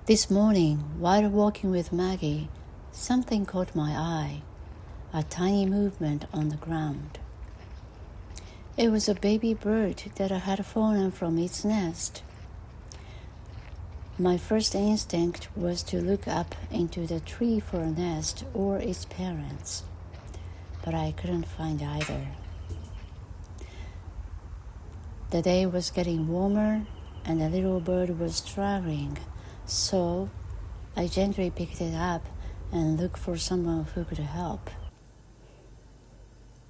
This morning, while walking with Maggie, something caught my eye, a tiny movement on the ground. It was a baby bird that had fallen from its nest. My first instinct was to look up into the tree for a nest or its parents, but I couldn't find either. The day was getting warmer and the little bird was struggling, so I gently picked it up and looked for someone who could help.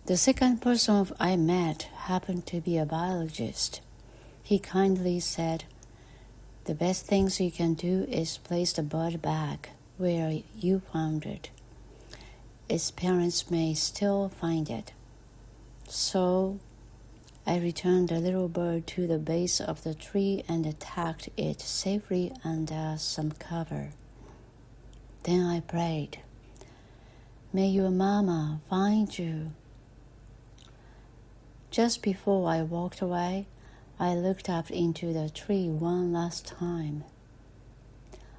The second person I met happened to be a biologist. He kindly said, "The best things you can do is place the bird back where you found it. Its parents may still find it." So I returned the little bird to the base of the tree and tucked it safely under some cover. Then I prayed, "May your mama find you." Just before I walked away, I looked up into the tree one last time.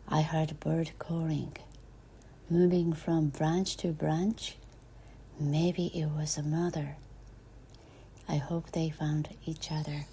I heard a bird calling, moving from branch to branch. Maybe it was a mother. I hope they found each other.